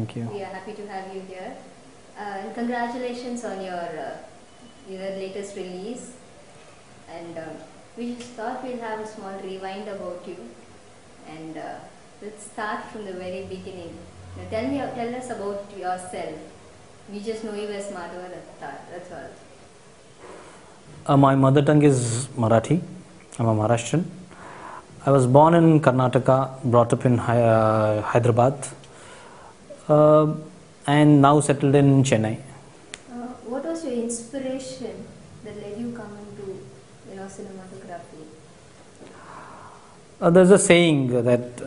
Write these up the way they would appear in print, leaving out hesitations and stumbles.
Thank you. We are happy to have you here. And congratulations on your latest release. And we just thought we'll have a small rewind about you. And let's start from the very beginning. Now tell us about yourself. We just know you as Madhavaraj Dutar. That's all. My mother tongue is Marathi. I'm a Maharashtrian. I was born in Karnataka, brought up in Hyderabad, and now settled in Chennai. What was your inspiration that led you come into cinematography? There's a saying that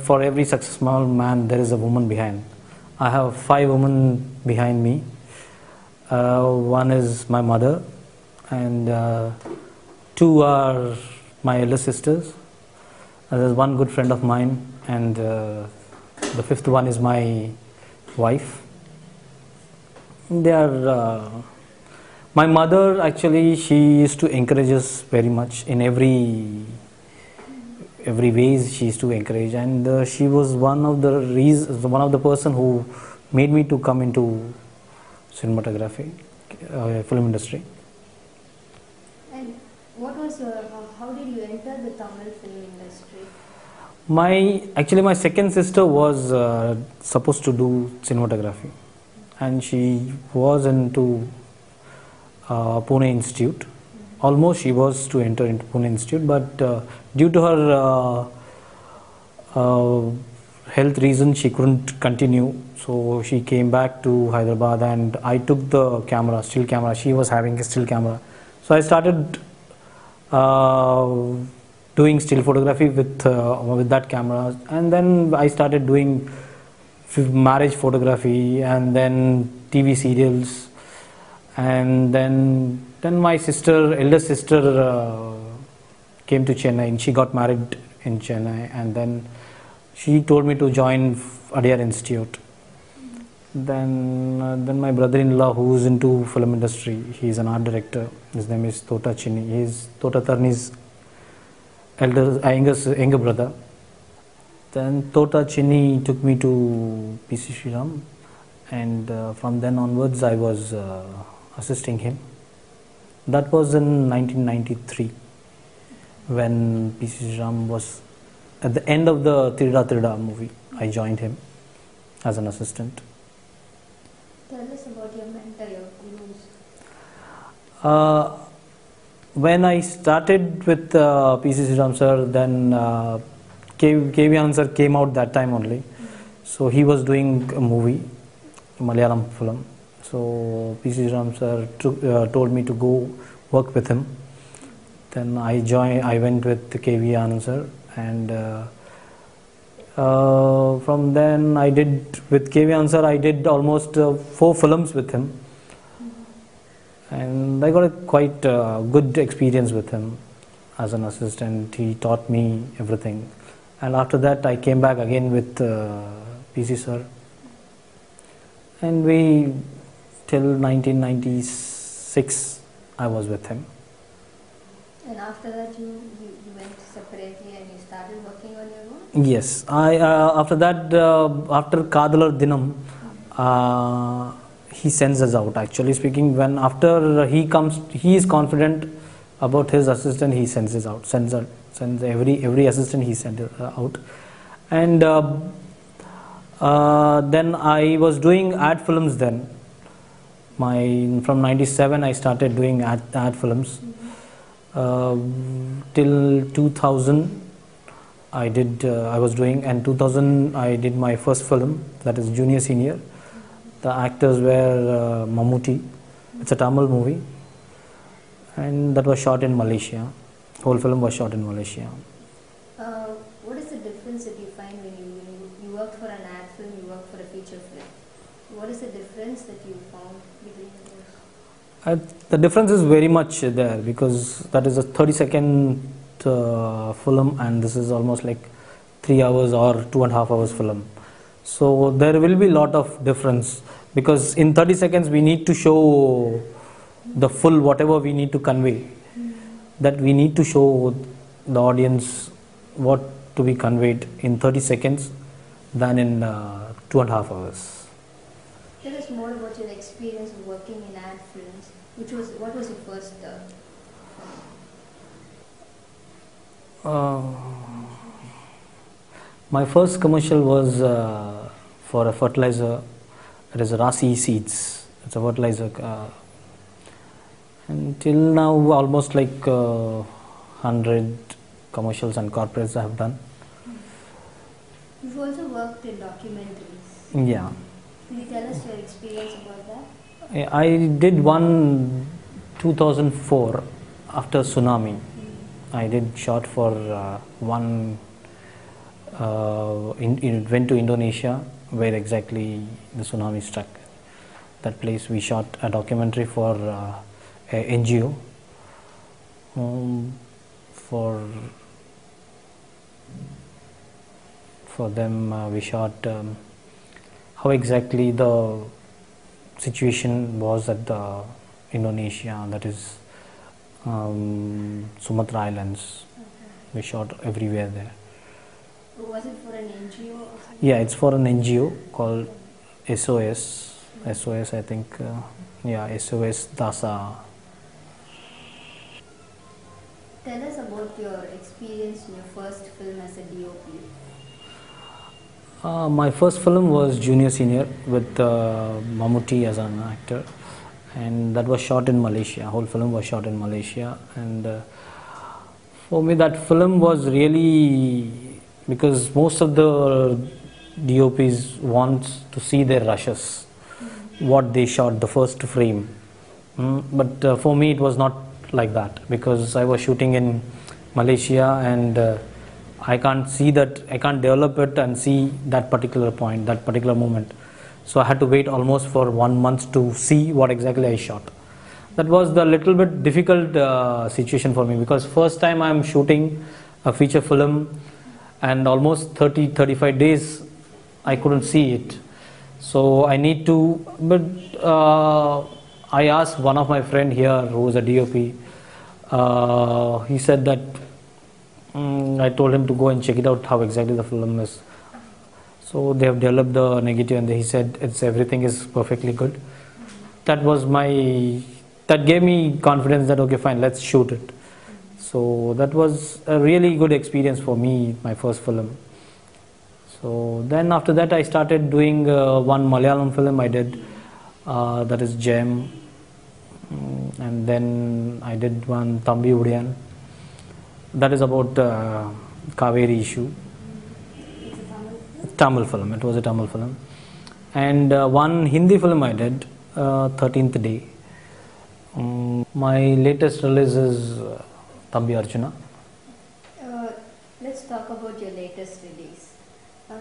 for every successful man there is a woman behind. I have 5 women behind me. One is my mother, and 2 are my elder sisters. There's one good friend of mine, and the 5th one is my wife. They are my mother. Actually, she used to encourage us very much in every ways. She used to encourage, and she was one of the person who made me to come into cinematography, film industry. And what was how did you enter the Tamil film industry? My second sister was supposed to do cinematography, and she was into Pune Institute. Almost she was to enter into Pune Institute, but due to her health reasons, she couldn't continue. So she came back to Hyderabad, and I took the camera, still camera. She was having a still camera, so I started doing still photography with that camera, and then I started doing marriage photography, and then TV serials, and then my elder sister came to Chennai, and she got married in Chennai, and then she told me to join Adyar Institute. Then my brother-in-law, who is into film industry, he is an art director. His name is Tota Chini. He is Tota Tarni's younger brother. Then Tota Chini took me to PC Sriram, and from then onwards I was assisting him. That was in 1993 when PC Sriram was at the end of the Tirida movie. I joined him as an assistant. Tell us about your mentor, your gurus. When I started with PC Sriram sir, then KV sir came out that time only. So he was doing a movie, Malayalam film. So PC Sriram sir told me to go work with him. Then I went with KV Anand sir, and from then I did with KV Anand sir, I did almost 4 films with him, and I got a quite good experience with him as an assistant. He taught me everything, and after that I came back again with PC sir, and we till 1996 I was with him. And after that you went separately and you started working on your own? Yes, I after that after Kadalar Dinam, he sends us out. Actually speaking, when after he comes, he is confident about his assistant. He sends us out. Sends every assistant he sends out, and then I was doing ad films. Then from 97 I started doing ad films. Till 2000 I was doing, and 2000 I did my first film, that is Junior Senior. The actors were Mammootty. It's a Tamil movie, and that was shot in Malaysia. Whole film was shot in Malaysia. What is the difference that you find when you work for an ad film, you work for a feature film? What is the difference that you found between those? The difference is very much there, because that is a 30-second film, and this is almost like 3 hours or 2.5 hours film. So there will be a lot of difference, because in 30 seconds we need to show the full whatever we need to convey. That we need to show the audience what to be conveyed in 30 seconds. than in 2.5 hours. Tell us more about your experience of working in ad films. What was your first Uh, my first commercial was for a fertilizer. It is Rasi seeds. It's a fertilizer. Until now, almost like 100 commercials and corporates I have done. You've also worked in documentaries. Yeah. Can you tell us your experience about that? I did one 2004 after tsunami. I did shot for one. Went to Indonesia, where exactly the tsunami struck. That place we shot a documentary for a NGO. For them, we shot how exactly the situation was at the Indonesia, that is Sumatra Islands. Okay. We shot everywhere there. Was it for an NGO or something? Yeah, it's for an NGO called SOS. SOS, I think. SOS Dasa. Tell us about your experience in your first film as a DOP. My first film was Junior Senior with Mammootty as an actor, and that was shot in Malaysia. Whole film was shot in Malaysia, and for me that film was really, because most of the DOPs wants to see their rushes, what they shot, the first frame. But for me it was not like that, because I was shooting in Malaysia, and I can't see that, I can't develop it and see that particular point, that particular moment. So I had to wait almost for 1 month to see what exactly I shot. That was the little bit difficult situation for me, because first time I am shooting a feature film, and almost 30-35 days I couldn't see it. So I need to, but I asked one of my friend here who is a DOP. He said that I told him to go and check it out how exactly the film is. So they have developed the negative, and he said everything is perfectly good. That gave me confidence that okay, fine, let's shoot it. So that was a really good experience for me, my first film. So then after that I started doing one Malayalam film I did, that is Gem, and then I did one Thambi Udiyan, that is about Kaveri issue. Tamil film, it was a Tamil film. And one Hindi film I did, 13th Day. My latest release is Thambi Arjuna. Let's talk about your latest release.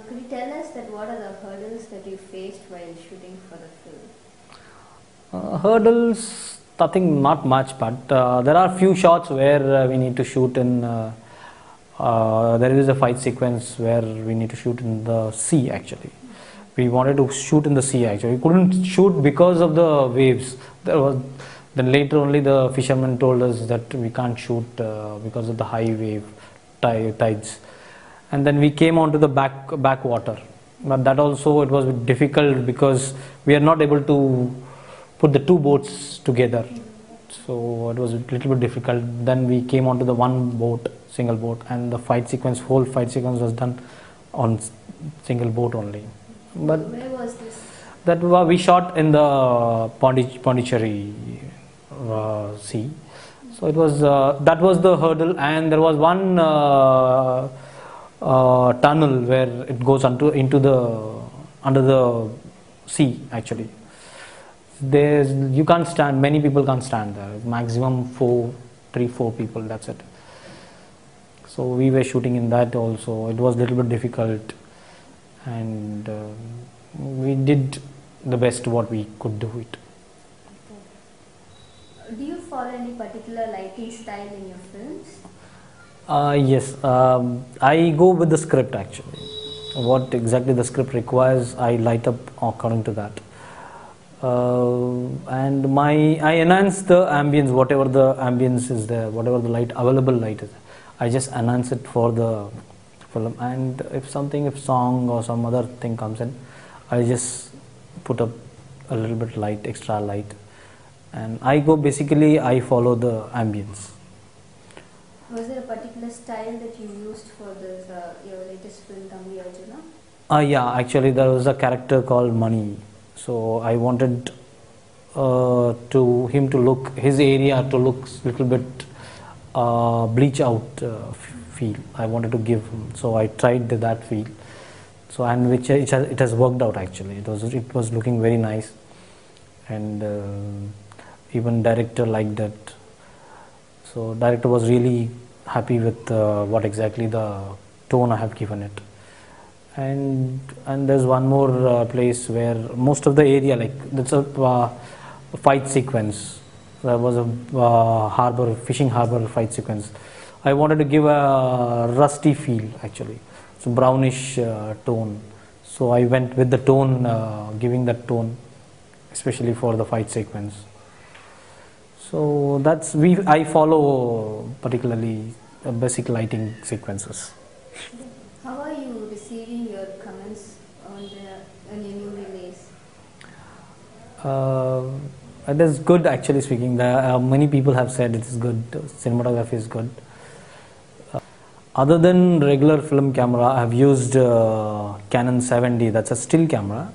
Could you tell us that what are the hurdles that you faced while shooting for the film? Hurdles, nothing, not much, but there are few shots where we need to shoot in, there is a fight sequence where we need to shoot in the sea actually. We wanted to shoot in the sea actually. We couldn't shoot because of the waves. Then later only the fishermen told us that we can't shoot because of the high wave tides. And then we came onto the backwater. But that also it was difficult because we are not able to put the two boats together. So it was a little bit difficult. Then we came onto the one boat, single boat, and the whole fight sequence was done on single boat only. But where was this? That we shot in the Pondicherry sea. So it was that was the hurdle, and there was one tunnel where it goes under the sea actually. You can't stand, many people can't stand there, maximum 4 people, that's it. So we were shooting in that also. It was a little bit difficult, and we did the best what we could do it. Do you follow any particular lighting style in your films? Yes, I go with the script actually. What exactly the script requires, I light up according to that. And I enhance the ambience, whatever the ambience is there, whatever the available light is. I just enhance it for film. And if song or some other thing comes in, I just put up a little bit light, extra light, and I follow the ambience. Was there a particular style that you used for this your latest film, Thambi Arjuna? Yeah, actually there was a character called Mani, so I wanted to him to look his area to look little bit bleach out feel. I wanted to give him, so I tried that feel. So and which it has worked out actually. It was looking very nice, and even director liked that. So director was really happy with what exactly the tone I have given it. And there's one more place where most of the area, like that's a fight sequence. There was a fishing harbor fight sequence. I wanted to give a rusty feel actually, so brownish tone. So I went with the tone, giving that tone, especially for the fight sequence. So I follow particularly basic lighting sequences. How are you receiving your comments on your new release? It is good actually speaking. Many people have said it is good. Cinematography is good. Other than regular film camera, I have used Canon 7D. That's a still camera,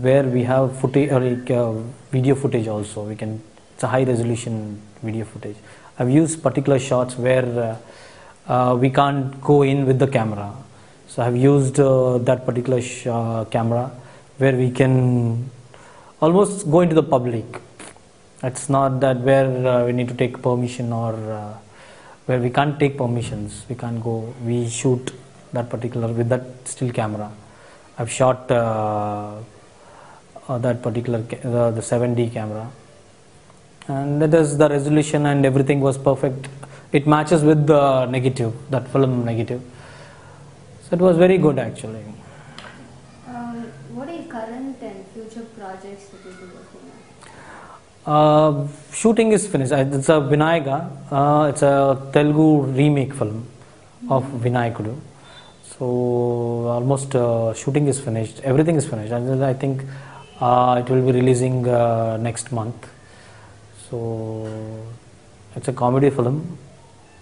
where we have footage, video footage also. It's a high resolution video footage. I've used particular shots where we can't go in with the camera. So I've used that particular camera where we can almost go into the public. It's not that where we need to take permission or where we can't take permissions. We can't go. We shoot that particular with that still camera. I've shot that particular the 7D camera, and that is the resolution and everything was perfect. It matches with the negative, that film negative. So it was very good actually. What are your current and future projects that you'll be working on? Shooting is finished. It's a Vinayaka. It's a Telugu remake film of Vinayakudu. So almost shooting is finished. Everything is finished. And I think it will be releasing next month. So it's a comedy film.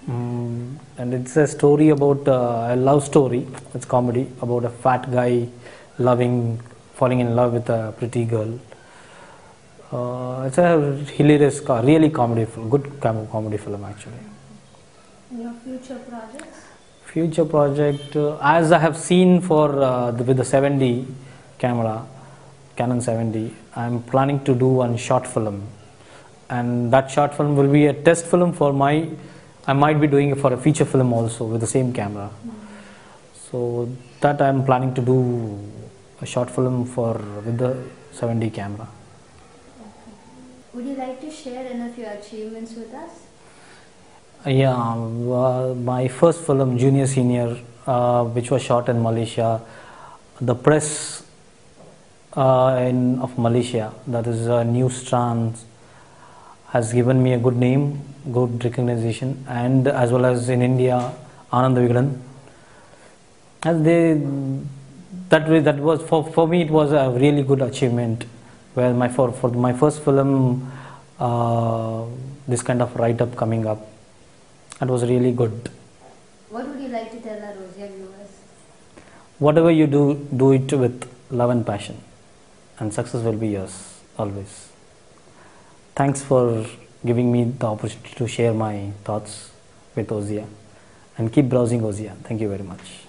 And it's a story about a love story. It's comedy about a fat guy falling in love with a pretty girl. It's a hilarious, really comedy film, good comedy film actually. And your future projects? Future project, as I have seen with the 7D camera, Canon 7D, I'm planning to do one short film, and that short film will be a test film I might be doing it for a feature film also with the same camera. So that I'm planning to do a short film with the 7D camera. Would you like to share any of your achievements with us? Yeah, my first film, Junior Senior, which was shot in Malaysia, the press of Malaysia, that is News Trans, has given me a good name, good recognition, and as well as in India, Anand Vigadan. And that was for me, it was a really good achievement. Where for my first film, this kind of write-up coming up, it was really good. What would you like to tell our Rosia viewers? Whatever you do it with love and passion, and success will be yours always. Thanks for giving me the opportunity to share my thoughts with Ozia, and keep browsing Ozia. Thank you very much.